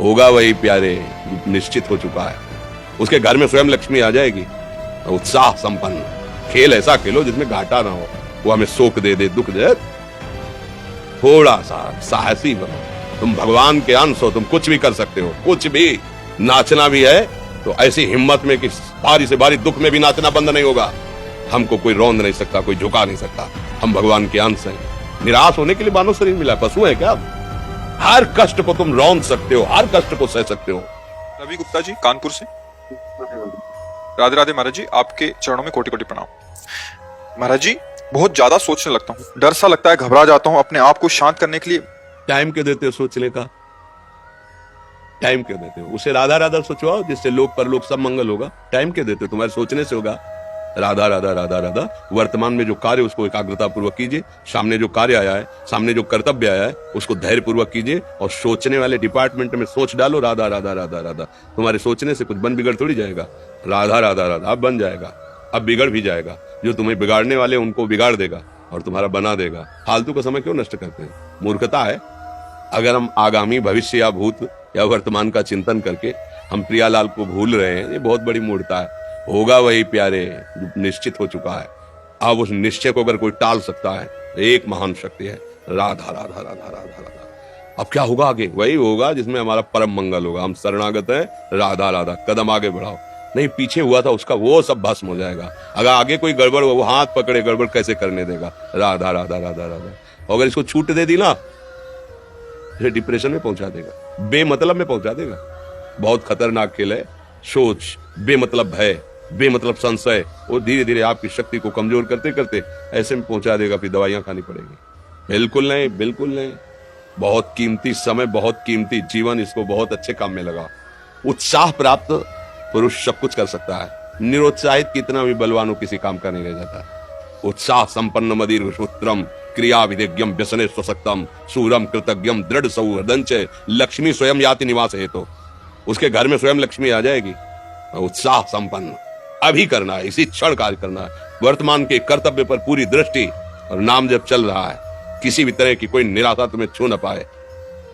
होगा वही प्यारे, निश्चित हो चुका है। उसके घर में स्वयं लक्ष्मी आ जाएगी। उत्साह संपन्न खेल ऐसा खेलो जिसमें घाटा ना हो। वो हमें शोक दे दे, दुख दे, थोड़ा सा साहसी बनो। तुम भगवान के अंश हो, तुम कुछ भी कर सकते हो, कुछ भी। नाचना भी है तो ऐसी हिम्मत में कि बारी से बारी दुख में भी नाचना बंद नहीं होगा। हमको कोई रौंद नहीं सकता, कोई झुका नहीं सकता। हम भगवान के अंश हैं। निराश होने के लिए मानव शरीर मिला, पशु है क्या? हर कष्ट को तुम रौंद सकते हो, हर कष्ट को सह सकते हो। रवि गुप्ता जी कानपुर से। राधे राधे महाराज जी, आपके चरणों में कोटि कोटि प्रणाम। महाराज जी, बहुत ज्यादा सोचने लगता हूँ, डर सा लगता है, घबरा जाता हूँ। अपने आप को शांत करने के लिए टाइम क्यों देते हो सोचने का? टाइम क्यों देते हो? उसे राधा राधा सोचवाओ, जिससे लोक परलोक सब मंगल होगा। टाइम क्यों देते हो? तुम्हारे सोचने से होगा। राधा राधा राधा राधा। वर्तमान में जो कार्य उसको एकाग्रता पूर्वक कीजिए। सामने जो कार्य आया है, सामने जो कर्तव्य आया है, उसको धैर्य पूर्वक कीजिए। और सोचने वाले डिपार्टमेंट में सोच डालो राधा राधा राधा राधा। तुम्हारे सोचने से कुछ बन बिगड़ थोड़ी जाएगा। राधा राधा राधा अब बन जाएगा, अब बिगड़ भी जाएगा। जो तुम्हें बिगाड़ने वाले उनको बिगाड़ देगा और तुम्हारा बना देगा। फालतू का समय क्यों नष्ट करते हैं? मूर्खता है। अगर हम आगामी भविष्य या भूत या वर्तमान का चिंतन करके हम प्रियालाल को भूल रहे हैं, ये बहुत बड़ी मूर्खता है। होगा वही प्यारे, जो निश्चित हो चुका है। अब उस निश्चय को अगर कोई टाल सकता है, एक महान शक्ति है, राधा राधा राधा राधा राधा। अब क्या होगा आगे? वही होगा जिसमें हमारा परम मंगल होगा। हम शरणागत हैं, राधा राधा। कदम आगे बढ़ाओ। नहीं, पीछे हुआ था उसका वो सब भस्म हो जाएगा। अगर आगे कोई गड़बड़ हो, वो हाथ पकड़े गड़बड़ कैसे करने देगा? राधा राधा राधा राधा। अगर इसको छूट दे दी ना, डिप्रेशन में पहुंचा देगा, बेमतलब में पहुंचा देगा। बहुत खतरनाक खेल है। सोच, बेमतलब भय, बेमतलब संशय, वो धीरे धीरे आपकी शक्ति को कमजोर करते करते ऐसे में पहुंचा देगा, फिर दवाइयां खानी पड़ेगी। बिल्कुल नहीं, बिल्कुल नहीं। बहुत कीमती समय, बहुत कीमती जीवन, इसको बहुत अच्छे काम में लगा। उत्साह प्राप्त पुरुष सब कुछ कर सकता है। निरुत्साहित कितना भी बलवान हो, किसी काम का नहीं रह जाता। उत्साह संपन्न मदीर्घ सूत्रम क्रिया विधिज्ञम व्यसने स्वसक्तम सूरम कृतज्ञम दृढ़ सौहृदंच लक्ष्मी स्वयं याति निवास हेतु। उसके घर में स्वयं लक्ष्मी आ जाएगी। उत्साह संपन्न अभी करना है, इसी क्षण कार्य करना है। वर्तमान के कर्तव्य पर पूरी दृष्टि और नाम जब चल रहा है, किसी भी तरह की कोई निराशा तुम्हें छू न पाए।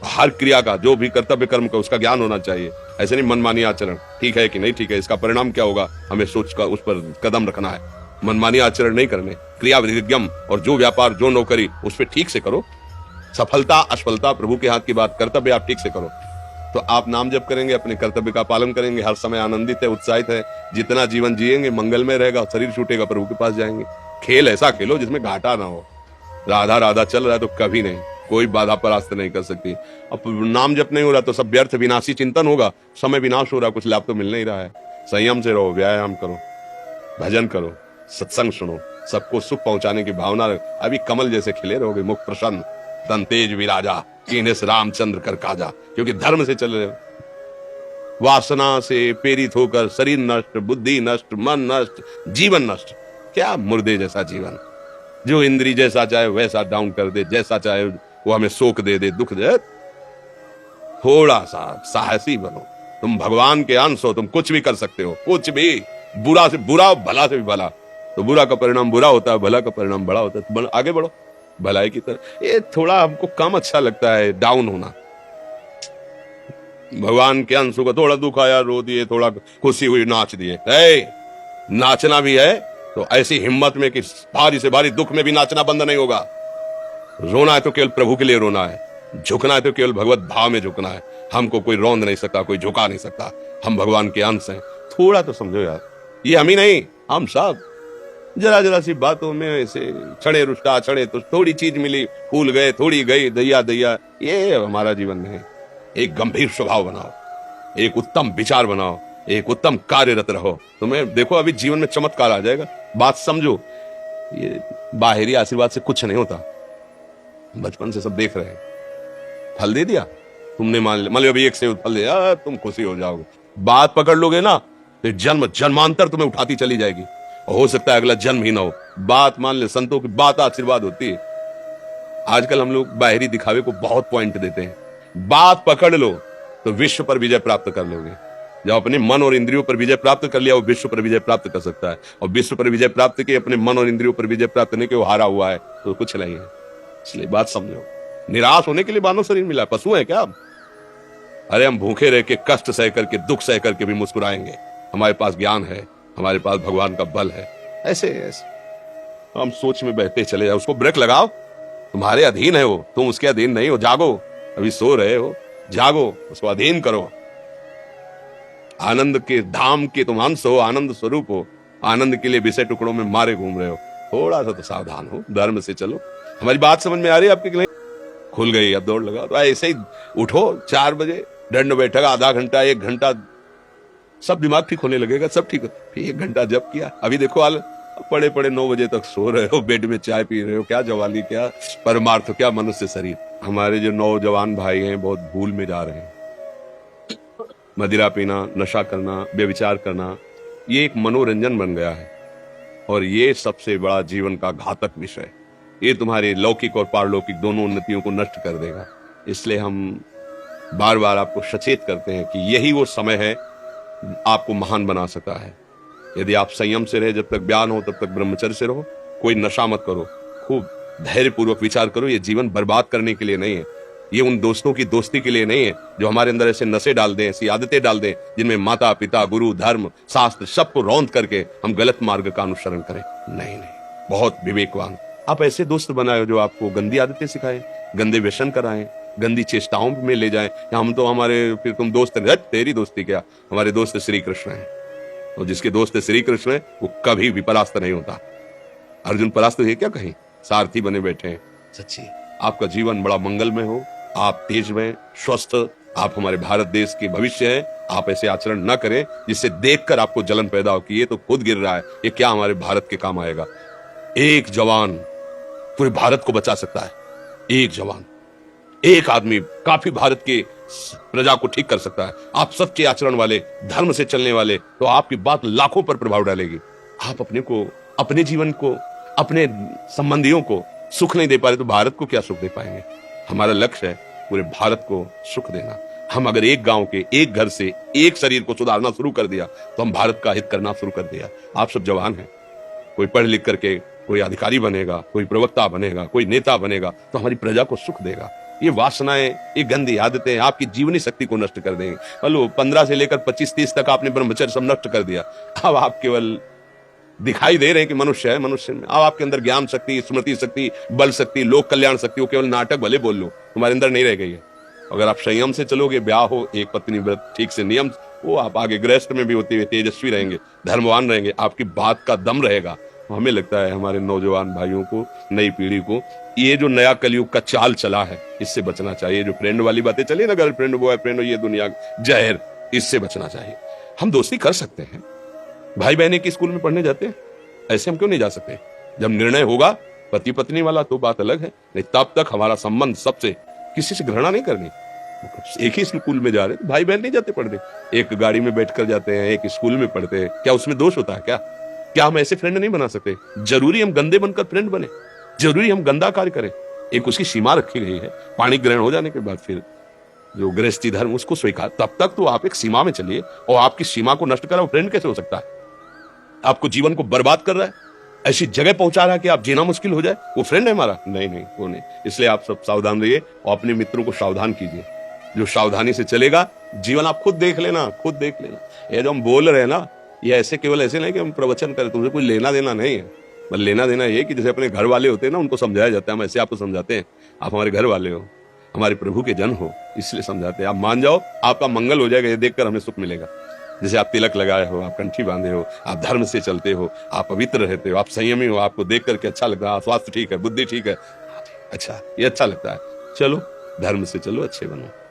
हर क्रिया का, जो भी कर्तव्य कर्म का, उसका ज्ञान होना चाहिए। ऐसे नहीं मनमानी आचरण ठीक है कि नहीं ठीक है, इसका परिणाम क्या होगा, हमें सोच का उस पर कदम रखना है। मनमानी आचरण नहीं करने। क्रिया विधिज्ञम, और जो व्यापार जो नौकरी उस पर ठीक से करो। सफलता असफलता प्रभु के हाथ की बात, कर्तव्य आप ठीक से करो तो आप नाम जप करेंगे, अपने कर्तव्य का पालन करेंगे, हर समय आनंदित है, उत्साहित है। जितना जीवन जिएंगे मंगलमय रहेगा, शरीर छूटेगा प्रभु के पास जाएंगे। खेल ऐसा खेलो जिसमें घाटा ना हो। राधा राधा चल रहा है तो कभी नहीं, कोई बाधा परास्त नहीं कर सकती। अब नाम जप नहीं हो रहा तो सब व्यर्थ विनाशी चिंतन होगा। समय विनाश हो रहा, कुछ लाभ तो मिल नहीं रहा है। संयम से रहो, व्यायाम करो, भजन करो, सत्संग सुनो, सबको सुख पहुंचाने की भावना रख। अभी कमल जैसे खिले रहोगे, मुख प्रसन्न, तन तेज विराजा, कीनेस रामचंद्र कर काजा। क्योंकि धर्म से चल रहे हो। वासना से प्रेरित होकर शरीर नष्ट, बुद्धि नष्ट, मन नष्ट, जीवन नष्ट। क्या मुर्दे जैसा जीवन, जो इंद्री जैसा चाहे वैसा डाउन कर दे, जैसा चाहे वो हमें शोक दे दे, दुख दे। थोड़ा सा साहसी बनो। तुम भगवान के अंश हो, तुम कुछ भी कर सकते हो, कुछ भी। बुरा से बुरा, भला से भी भला। तो बुरा का परिणाम बुरा होता है, भला का परिणाम बड़ा होता है। तो आगे बढ़ो भलाई की तरफ। ये थोड़ा हमको कम अच्छा लगता है डाउन होना। भगवान के अंशों का थोड़ा दुख आया रो दिए, थोड़ा खुशी हुई नाच दिए। नाचना भी है तो ऐसी हिम्मत में कि भारी से भारी दुख में भी नाचना बंद नहीं होगा। रोना है तो केवल प्रभु के लिए रोना है, झुकना है तो केवल भगवत भाव में झुकना है। हमको कोई रौंद नहीं सकता, कोई झुका नहीं सकता। हम भगवान के अंश हैं। थोड़ा तो समझो यार, ये हम ही नहीं, हम सब जरा जरा सी बातों में ऐसे छड़े रुष्टा, छड़े तो थोड़ी चीज मिली, फूल गए, थोड़ी गई, दैया दैया। ये हमारा जीवन नहीं। एक गंभीर स्वभाव बनाओ, एक उत्तम विचार बनाओ, एक उत्तम कार्यरत रहो। तुम्हें देखो अभी जीवन में चमत्कार आ जाएगा। बात समझो, ये बाहरी आशीर्वाद से कुछ नहीं होता। बचपन से सब देख रहे हैं। फल दे दिया तुमने, मान लो अभी एक सेब फल दिया, तुम खुशी हो जाओगे। बात पकड़ लोगे ना तो जन्म जन्मांतर तुम्हें उठाती चली जाएगी। हो सकता है अगला जन्म ही ना हो। बात मान ले, संतों की बात आशीर्वाद होती है। आजकल हम लोग बाहरी दिखावे को बहुत पॉइंट देते हैं। बात पकड़ लो तो विश्व पर विजय प्राप्त कर लोगे। जब अपने मन और इंद्रियों पर विजय प्राप्त कर लिया, वो विश्व पर विजय प्राप्त कर सकता है। और विश्व पर विजय प्राप्त किए, अपने मन और इंद्रियों पर विजय प्राप्त नहीं कि वो हारा हुआ है तो कुछ नहीं है। इसलिए बात समझो। निराश होने के लिए मानव शरीर मिला, पशु है क्या? अरे हम भूखे रह के, कष्ट सह करके, दुख सह करके भी मुस्कुराएंगे। हमारे पास ज्ञान है, हमारे पास भगवान का बल है। ऐसे हम सोच में बहते चले जाओ। उसको ब्रेक लगाओ, तुम्हारे अधीन है वो, तुम उसके अधीन नहीं हो। जागो, अभी सो रहे हो, जागो, उसको अधीन करो। आनंद के धाम के तुम अंश हो, आनंद स्वरूप हो। आनंद के लिए विषय टुकड़ों में मारे घूम रहे हो। थोड़ा सा तो सावधान हो, धर्म से चलो। हमारी बात समझ में आ रही है आपकी? खुल गई, अब दौड़ लगा। तो ऐसे ही उठो 4 बजे, दंड बैठक आधा घंटा 1 घंटा, सब दिमाग ठीक होने लगेगा, सब ठीक। फिर 1 घंटा जब किया, अभी देखो हाल, पड़े पड़े 9 बजे तक सो रहे हो, बेड में चाय पी रहे हो। क्या जवाली, क्या परमार्थ, क्या मनुष्य शरीर। हमारे जो नौजवान भाई हैं बहुत भूल में जा रहे हैं। मदिरा पीना, नशा करना, व्यभिचार करना, ये एक मनोरंजन बन गया है और ये सबसे बड़ा जीवन का घातक विषय। ये तुम्हारे लौकिक और पारलौकिक दोनों उन्नतियों को नष्ट कर देगा। इसलिए हम बार बार आपको सचेत करते हैं कि यही वो समय है आपको महान बना सकता है। यदि आप संयम से रहे, जब तक ज्ञान हो तब तक ब्रह्मचर्य से रहो, कोई नशा मत करो, खूब धैर्यपूर्वक विचार करो। ये जीवन बर्बाद करने के लिए नहीं है, ये उन दोस्तों की दोस्ती के लिए नहीं है जो हमारे अंदर ऐसे नशे डाल दें, ऐसी आदतें डाल दें जिनमें माता पिता, गुरु, धर्म, शास्त्र सबको रौंद करके हम गलत मार्ग का अनुसरण करें। नहीं नहीं, बहुत विवेकवान। आप ऐसे दोस्त बनाए जो आपको गंदी आदतें सिखाएं, गंदे व्यसन कराएं, गंदी चेष्टाओं में ले जाएं। हम तो हमारे, फिर तुम दोस्त, तेरी दोस्ती क्या, हमारे दोस्त श्री कृष्ण हैं। और जिसके दोस्त श्री कृष्ण है वो कभी भी परास्त नहीं होता। अर्जुन परास्त है क्या कहीं? सारथी बने बैठे हैं। सच्ची आपका जीवन बड़ा मंगलमय हो, आप तेजमय, स्वस्थ, आप हमारे भारत देश के भविष्य हैं। आप ऐसे आचरण न करें जिससे देखकर आपको जलन पैदा हो कि ये तो खुद गिर रहा है, ये क्या हमारे भारत के काम आएगा। एक जवान पूरे भारत को बचा सकता है। एक जवान, एक आदमी काफी भारत के प्रजा को ठीक कर सकता है। आप सच्चे आचरण वाले, धर्म से चलने वाले, तो आपकी बात लाखों पर प्रभाव डालेगी। आप अपने को, अपने जीवन को, अपने संबंधियों को सुख नहीं दे पा रहे तो भारत को क्या सुख दे पाएंगे? हमारा लक्ष्य है पूरे भारत को सुख देना। हम अगर एक गांव के, एक घर से, एक शरीर को सुधारना शुरू कर दिया तो हम भारत का हित करना शुरू कर दिया। आप सब जवान हैं, कोई पढ़ लिख करके कोई अधिकारी बनेगा, कोई प्रवक्ता बनेगा, कोई नेता बनेगा तो हमारी प्रजा को सुख देगा। ये वासनाएं, ये गंदी आदतें आपकी जीवनी शक्ति को नष्ट कर देंगे। बोलो 15 से लेकर 25-30 तक आपने ब्रह्मचर्य सब नष्ट कर दिया। अब आप केवल दिखाई दे रहे हैं कि मनुष्य है, मनुष्य में अब आपके अंदर ज्ञान शक्ति, स्मृति शक्ति, बल शक्ति, लोक कल्याण शक्ति, वो केवल नाटक भले बोल लो, तुम्हारे अंदर नहीं रह गई है। अगर आप संयम से चलोगे, ब्याह हो, एक पत्नी व्रत ठीक से नियम, वो आप आगे गृहस्थ में भी होते हुए तेजस्वी रहेंगे, धर्मवान रहेंगे, आपकी बात का दम रहेगा। हमें लगता है हमारे नौजवान भाइयों को, नई पीढ़ी को, ये जो नया कलयुग का चाल चला है इससे बचना चाहिए। जो फ्रेंड वाली बातें चली ना, गर्लफ्रेंड, बॉयफ्रेंड, ये दुनिया जहर, इससे बचना चाहिए। हम दोस्ती कर सकते हैं, भाई बहन की स्कूल में पढ़ने जाते हैं, ऐसे हम क्यों नहीं जा सकते? जब निर्णय होगा पति पत्नी वाला तो बात अलग है, नहीं तब तक हमारा संबंध सबसे, किसी से घृणा नहीं करनी। एक ही स्कूल में जा रहे तो भाई बहन नहीं जाते पढ़ने, एक गाड़ी में बैठ कर जाते हैं, एक स्कूल में पढ़ते हैं, क्या उसमें दोष होता है? क्या हम ऐसे फ्रेंड नहीं बना सकते? जरूरी हम गंदे बनकर फ्रेंड बने? जरूरी हम गंदा कार्य करें? एक उसकी सीमा रखी गई है। पाणी ग्रहण हो जाने के बाद फिर जो गृहस्थी धर्म उसको स्वीकार, तब तक तो आप एक सीमा में चलिए। और आपकी सीमा को नष्ट करा वो फ्रेंड कैसे हो सकता है? आपको जीवन को बर्बाद कर रहा है, ऐसी जगह पहुंचा रहा है कि आप जीना मुश्किल हो जाए, वो फ्रेंड है हमारा? नहीं नहीं, वो नहीं। इसलिए आप सब सावधान रहिए और अपने मित्रों को सावधान कीजिए। जो सावधानी से चलेगा जीवन आप खुद देख लेना, खुद देख लेना। ये जो हम बोल रहे हैं ना, ये ऐसे केवल ऐसे नहीं कि हम प्रवचन करें, तुमसे कोई लेना देना नहीं है। बस लेना देना ये कि जैसे अपने घर वाले होते हैं ना, उनको समझाया जाता है, हम ऐसे आपको समझाते हैं। आप हमारे घर वाले हो, हमारे प्रभु के जन हो, इसलिए समझाते हैं। आप मान जाओ, आपका मंगल हो जाएगा, ये देखकर हमें सुख मिलेगा। जैसे आप तिलक लगाए हो, आप कंठी बांधे हो, आप धर्म से चलते हो, आप पवित्र रहते हो, आप संयमी हो, आपको देख करके अच्छा लगता है, स्वास्थ्य ठीक है, बुद्धि ठीक है, अच्छा, ये अच्छा लगता है। चलो धर्म से चलो, अच्छे बनो।